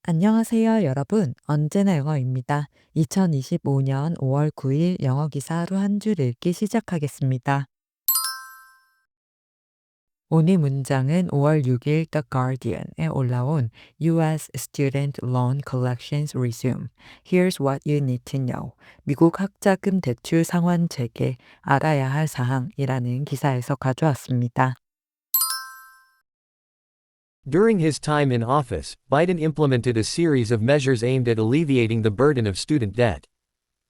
안녕하세요, 여러분. 언제나 영어입니다. 2025년 5월 9일 영어 기사 하루 한 줄 읽기 시작하겠습니다. 오늘 문장은 5월 6일 The Guardian에 올라온 US Student Loan Collections Resume. Here's what you need to know. 미국 학자금 대출 상환 재개 알아야 할 사항이라는 기사에서 가져왔습니다. During his time in office, Biden implemented a series of measures aimed at alleviating the burden of student debt.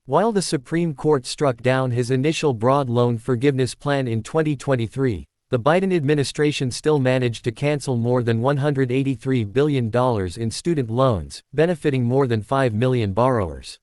While the Supreme Court struck down his initial broad loan forgiveness plan in 2023, the Biden administration still managed to cancel more than $183 billion in student loans, benefiting more than 5 million borrowers.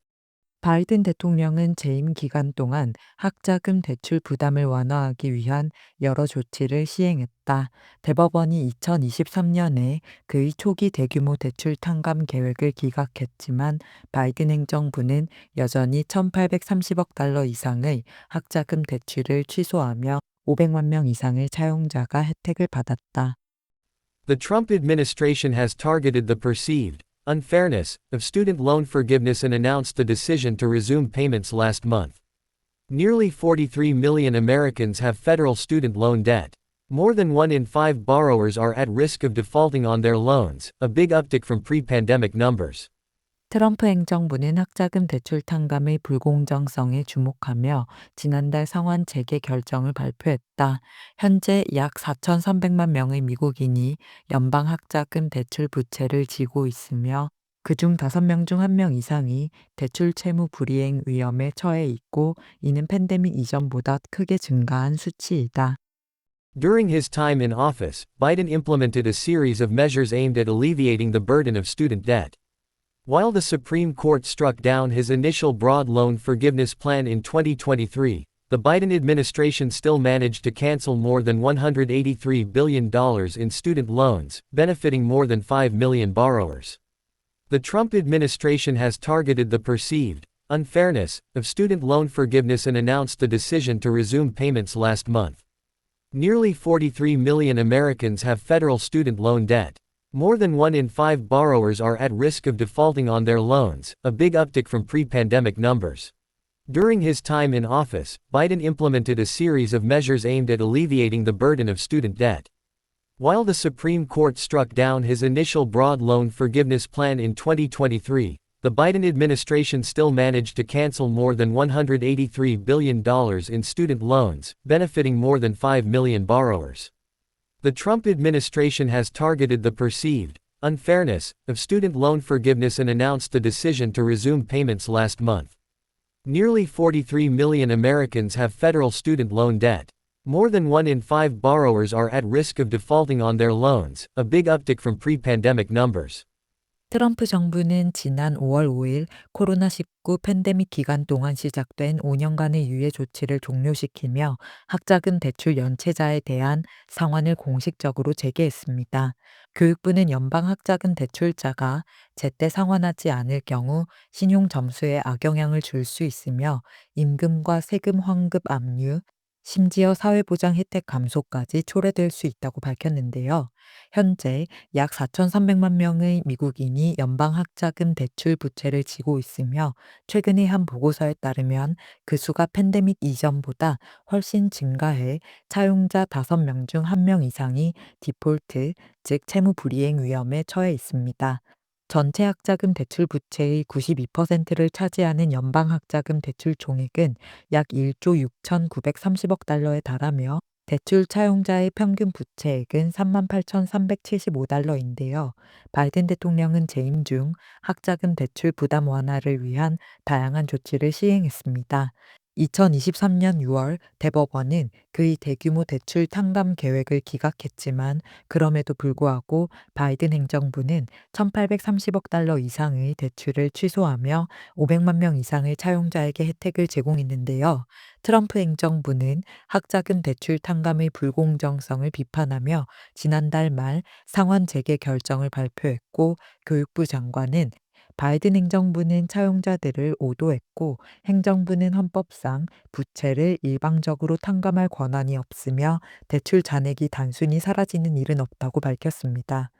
바이든 대통령은 재임 기간 동안 학자금 대출 부담을 완화하기 위한 여러 조치를 시행했다. 대법원이 2023년에 그의 초기 대규모 대출 탕감 계획을 기각했지만 바이든 행정부는 여전히 1,830억 달러 이상의 학자금 대출을 취소하며 500만 명 이상의 차용자가 혜택을 받았다. The Trump administration has targeted the perceived unfairness of student loan forgiveness and announced the decision to resume payments last month. Nearly 43 million Americans have federal student loan debt. More than 1 in 5 borrowers are at risk of defaulting on their loans, a big uptick from pre-pandemic numbers. 트럼프 행정부는 학자금 대출 탕감의 불공정성에 주목하며 지난달 상환 재개 결정을 발표했다. 현재 약 4,300만 명의 미국인이 연방 학자금 대출 부채를 지고 있으며 그중 5명 중 1명 이상이 대출 채무 불이행 위험에 처해 있고 이는 팬데믹 이전보다 크게 증가한 수치이다. During his time in office, Biden implemented a series of measures aimed at alleviating the burden of student debt. While the Supreme Court struck down his initial broad loan forgiveness plan in 2023, the Biden administration still managed to cancel more than $183 billion in student loans, benefiting more than 5 million borrowers. The Trump administration has targeted the perceived unfairness of student loan forgiveness and announced the decision to resume payments last month. Nearly 43 million Americans have federal student loan debt. More than 1 in 5 borrowers are at risk of defaulting on their loans, a big uptick from pre-pandemic numbers. During his time in office, Biden implemented a series of measures aimed at alleviating the burden of student debt. While the Supreme Court struck down his initial broad loan forgiveness plan in 2023, the Biden administration still managed to cancel more than $183 billion in student loans, benefiting more than 5 million borrowers. The Trump administration has targeted the perceived unfairness of student loan forgiveness and announced the decision to resume payments last month. Nearly 43 million Americans have federal student loan debt. More than 1 in 5 borrowers are at risk of defaulting on their loans, a big uptick from pre-pandemic numbers. 트럼프 정부는 지난 5월 5일 코로나19 팬데믹 기간 동안 시작된 5년간의 유예 조치를 종료시키며 학자금 대출 연체자에 대한 상환을 공식적으로 재개했습니다. 교육부는 연방 학자금 대출자가 제때 상환하지 않을 경우 신용 점수에 악영향을 줄 수 있으며 임금과 세금 환급 압류, 심지어 사회보장 혜택 감소까지 초래될 수 있다고 밝혔는데요. 현재 약 4,300만 명의 미국인이 연방 학자금 대출 부채를 지고 있으며 최근의 한 보고서에 따르면 그 수가 팬데믹 이전보다 훨씬 증가해 차용자 5명 중 1명 이상이 디폴트, 즉 채무 불이행 위험에 처해 있습니다. 전체 학자금 대출 부채의 92%를 차지하는 연방 학자금 대출 총액은 약 1조 6,930억 달러에 달하며 대출 차용자의 평균 부채액은 38,375달러인데요. 바이든 대통령은 재임 중 학자금 대출 부담 완화를 위한 다양한 조치를 시행했습니다. 2023년 6월 대법원은 그의 대규모 대출 탕감 계획을 기각했지만 그럼에도 불구하고 바이든 행정부는 1,830억 달러 이상의 대출을 취소하며 500만 명 이상의 차용자에게 혜택을 제공했는데요. 트럼프 행정부는 학자금 대출 탕감의 불공정성을 비판하며 지난달 말 상환 재개 결정을 발표했고 교육부 장관은 바이든 행정부는 차용자들을 오도했고 행정부는 헌법상 부채를 일방적으로 탕감할 권한이 없으며 대출 잔액이 단순히 사라지는 일은 없다고 밝혔습니다.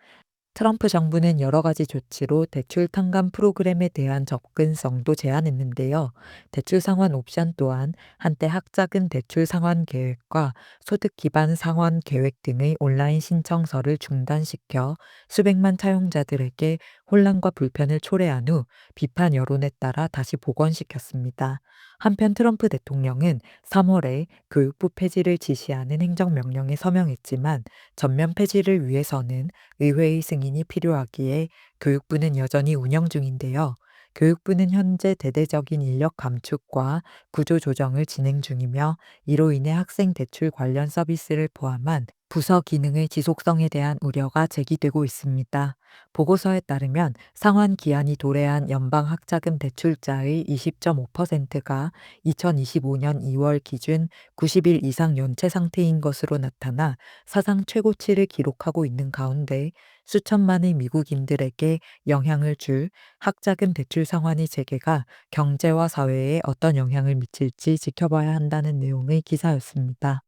트럼프 정부는 여러 가지 조치로 대출 탕감 프로그램에 대한 접근성도 제한했는데요. 대출 상환 옵션 또한 한때 학자금 대출 상환 계획과 소득 기반 상환 계획 등의 온라인 신청서를 중단시켜 수백만 사용자들에게 혼란과 불편을 초래한 후 비판 여론에 따라 다시 복원시켰습니다. 한편 트럼프 대통령은 3월에 교육부 폐지를 지시하는 행정명령에 서명했지만 전면 폐지를 위해서는 의회의 승인이 필요하기에 교육부는 여전히 운영 중인데요. 교육부는 현재 대대적인 인력 감축과 구조 조정을 진행 중이며 이로 인해 학생 대출 관련 서비스를 포함한 부서 기능의 지속성에 대한 우려가 제기되고 있습니다. 보고서에 따르면 상환 기한이 도래한 연방 학자금 대출자의 20.5%가 2025년 2월 기준 90일 이상 연체 상태인 것으로 나타나 사상 최고치를 기록하고 있는 가운데 수천만의 미국인들에게 영향을 줄 학자금 대출 상환의 재개가 경제와 사회에 어떤 영향을 미칠지 지켜봐야 한다는 내용의 기사였습니다.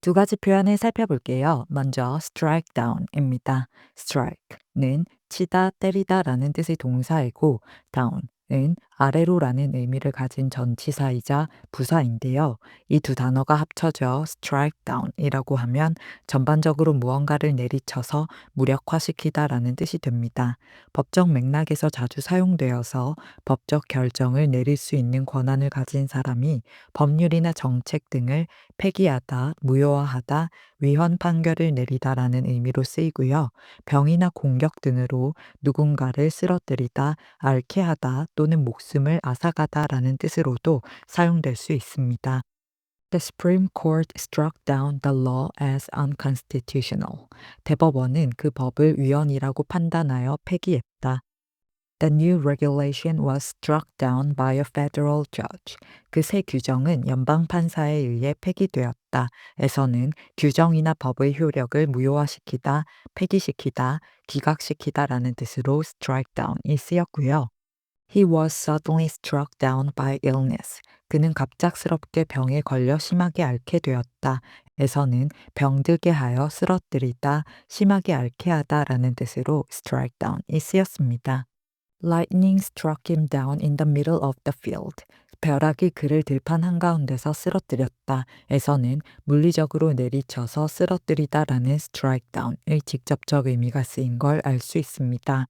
두 가지 표현을 살펴볼게요. 먼저 strike down입니다. strike는 치다, 때리다라는 뜻의 동사이고 down은 아래로라는 의미를 가진 전치사이자 부사인데요. 이 두 단어가 합쳐져 strike down이라고 하면 전반적으로 무언가를 내리쳐서 무력화시키다라는 뜻이 됩니다. 법적 맥락에서 자주 사용되어서 법적 결정을 내릴 수 있는 권한을 가진 사람이 법률이나 정책 등을 폐기하다, 무효화하다, 위헌 판결을 내리다라는 의미로 쓰이고요. 병이나 공격 등으로 누군가를 쓰러뜨리다, 앓게 하다 또는 목숨을 앗아가다라는 뜻으로도 사용될 수 있습니다. The Supreme Court struck down the law as unconstitutional. 대법원은 그 법을 위헌이라고 판단하여 폐기했다. The new regulation was struck down by a federal judge. 그 새 규정은 연방 판사에 의해 폐기되었다. 에서는 규정이나 법의 효력을 무효화시키다, 폐기시키다, 기각시키다라는 뜻으로 strike down이 쓰였고요. He was suddenly struck down by illness. 그는 갑작스럽게 병에 걸려 심하게 앓게 되었다. 에서는 병들게 하여 쓰러뜨리다, 심하게 앓게 하다라는 뜻으로 strike down이 쓰였습니다. Lightning struck him down in the middle of the field. 벼락이 그를 들판 한가운데서 쓰러뜨렸다. 에서는 물리적으로 내리쳐서 쓰러뜨리다라는 strike down의 직접적 의미가 쓰인 걸 알 수 있습니다.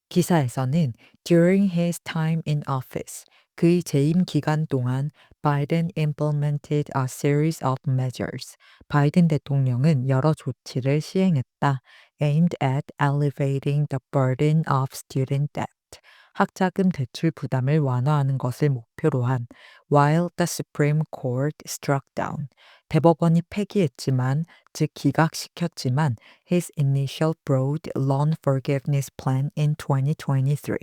기사에서는 during his time in office, 그의 재임 기간 동안 Biden implemented a series of measures. 바이든 대통령은 여러 조치를 시행했다. aimed at alleviating the burden of student debt. 학자금 대출 부담을 완화하는 것을 목표로 한 while the Supreme Court struck down. 대법원이 폐기했지만, 즉 기각시켰지만 his initial broad loan forgiveness plan in 2023.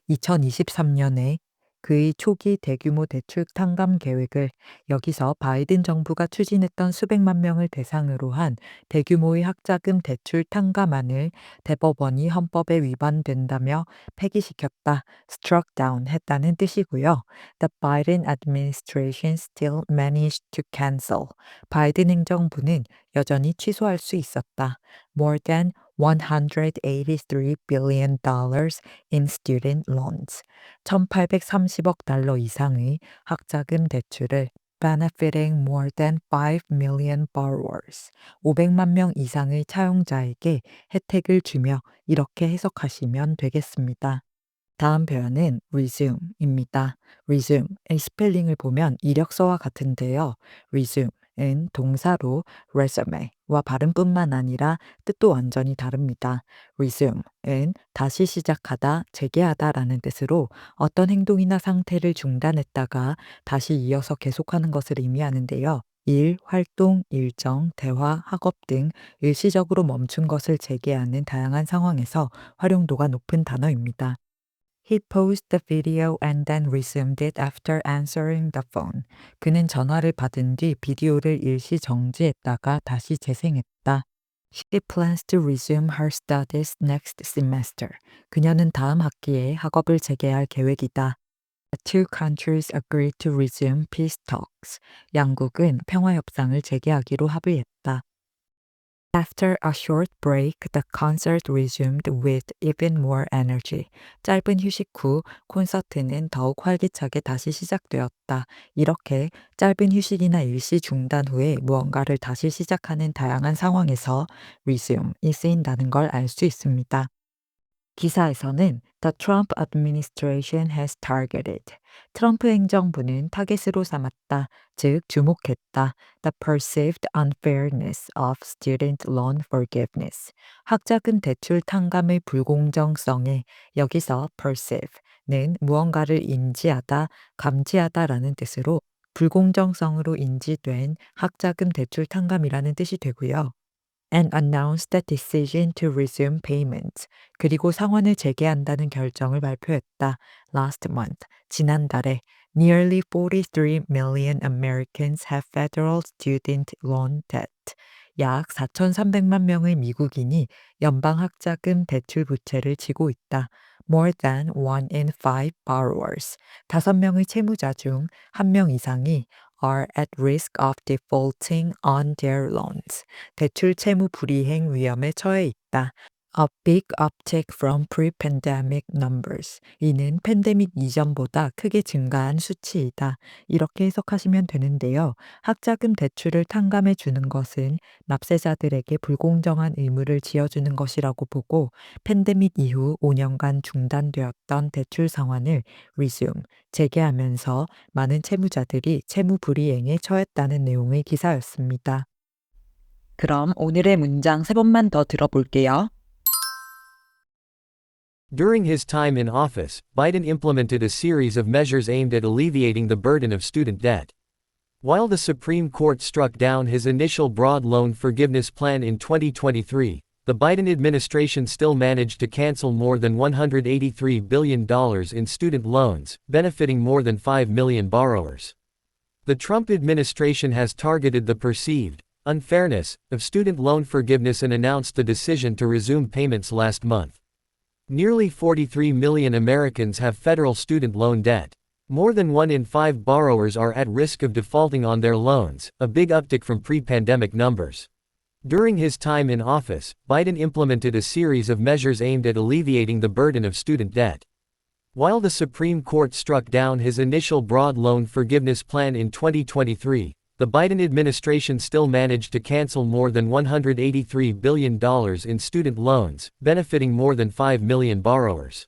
2023년에 그의 초기 대규모 대출 탕감 계획을 여기서 바이든 정부가 추진했던 수백만 명을 대상으로 한 대규모의 학자금 대출 탕감안을 대법원이 헌법에 위반된다며 폐기시켰다, struck down 했다는 뜻이고요. The Biden administration still managed to cancel. 바이든 행정부는 여전히 취소할 수 있었다. More than $183 billion in student loans. 1,830억 달러 이상의 학자금 대출을 benefiting more than 5 million borrowers. 500만 명 이상의 차용자에게 혜택을 주며 이렇게 해석하시면 되겠습니다. 다음 표현은 resume입니다. resume의 스펠링을 보면 이력서와 같은데요. resume은 동사로 resume와 발음뿐만 아니라 뜻도 완전히 다릅니다. resume은 다시 시작하다, 재개하다라는 뜻으로 어떤 행동이나 상태를 중단했다가 다시 이어서 계속하는 것을 의미하는데요. 일, 활동, 일정, 대화, 학업 등 일시적으로 멈춘 것을 재개하는 다양한 상황에서 활용도가 높은 단어입니다. He paused the video and then resumed it after answering the phone. 그는 전화를 받은 뒤 비디오를 일시 정지했다가 다시 재생했다. She plans to resume her studies next semester. 그녀는 다음 학기에 학업을 재개할 계획이다. The two countries agreed to resume peace talks. 양국은 평화 협상을 재개하기로 합의했다. After a short break, the concert resumed with even more energy. 짧은 휴식 후 콘서트는 더욱 활기차게 다시 시작되었다. 이렇게 짧은 휴식이나 일시 중단 후에 무언가를 다시 시작하는 다양한 상황에서 resume이 쓰인다는 걸 알 수 있습니다. 기사에서는 The Trump administration has targeted. 트럼프 행정부는 타겟으로 삼았다. 즉 주목했다. The perceived unfairness of student loan forgiveness. 학자금 대출 탕감의 불공정성에 여기서 perceive는 무언가를 인지하다, 감지하다라는 뜻으로 불공정성으로 인지된 학자금 대출 탕감이라는 뜻이 되고요. And announced the decision to resume payments. 그리고 상환을 재개한다는 결정을 발표했다. Last month, 지난달에 nearly 43 million Americans have federal student loan debt. 약 4,300만 명의 미국인이 연방 학자금 대출 부채를 지고 있다. More than 1 in 5 borrowers. 5명의 채무자 중 1명 이상이 are at risk of defaulting on their loans. 대출 채무 불이행 위험에 처해 있다. A big uptick from pre-pandemic numbers. 이는 팬데믹 이전보다 크게 증가한 수치이다. 이렇게 해석하시면 되는데요. 학자금 대출을 탕감해 주는 것은 납세자들에게 불공정한 의무를 지어주는 것이라고 보고 팬데믹 이후 5년간 중단되었던 대출 상환을 resume, 재개하면서 많은 채무자들이 채무 불이행에 처했다는 내용의 기사였습니다. 그럼 오늘의 문장 3번만 더 들어볼게요. During his time in office, Biden implemented a series of measures aimed at alleviating the burden of student debt. While the Supreme Court struck down his initial broad loan forgiveness plan in 2023, the Biden administration still managed to cancel more than $183 billion in student loans, benefiting more than 5 million borrowers. The Trump administration has targeted the perceived unfairness of student loan forgiveness and announced the decision to resume payments last month. Nearly 43 million Americans have federal student loan debt. More than 1 in 5 borrowers are at risk of defaulting on their loans, a big uptick from pre-pandemic numbers. During his time in office, Biden implemented a series of measures aimed at alleviating the burden of student debt. While the Supreme Court struck down his initial broad loan forgiveness plan in 2023, the Biden administration still managed to cancel more than $183 billion in student loans, benefiting more than 5 million borrowers.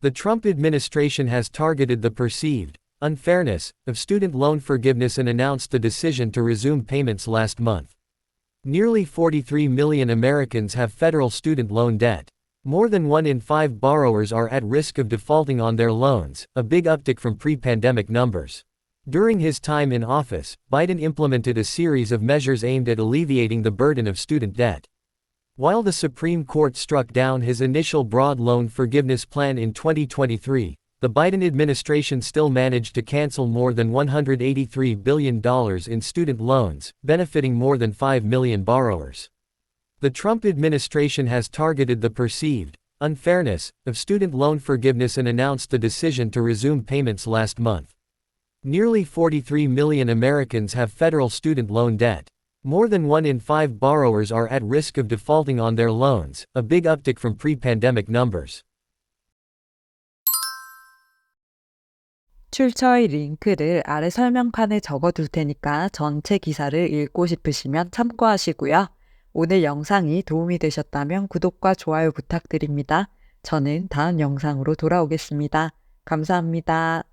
The Trump administration has targeted the perceived unfairness of student loan forgiveness and announced the decision to resume payments last month. Nearly 43 million Americans have federal student loan debt. More than 1 in 5 borrowers are at risk of defaulting on their loans, a big uptick from pre-pandemic numbers. During his time in office, Biden implemented a series of measures aimed at alleviating the burden of student debt. While the Supreme Court struck down his initial broad loan forgiveness plan in 2023, the Biden administration still managed to cancel more than $183 billion in student loans, benefiting more than 5 million borrowers. The Trump administration has targeted the perceived unfairness of student loan forgiveness and announced the decision to resume payments last month. Nearly 43 million Americans have federal student loan debt. More than 1 in 5 borrowers are at risk of defaulting on their loans, a big uptick from pre-pandemic numbers. 출처의 링크를 아래 설명판에 적어둘 테니까 전체 기사를 읽고 싶으시면 참고하시고요. 오늘 영상이 도움이 되셨다면 구독과 좋아요 부탁드립니다. 저는 다음 영상으로 돌아오겠습니다. 감사합니다.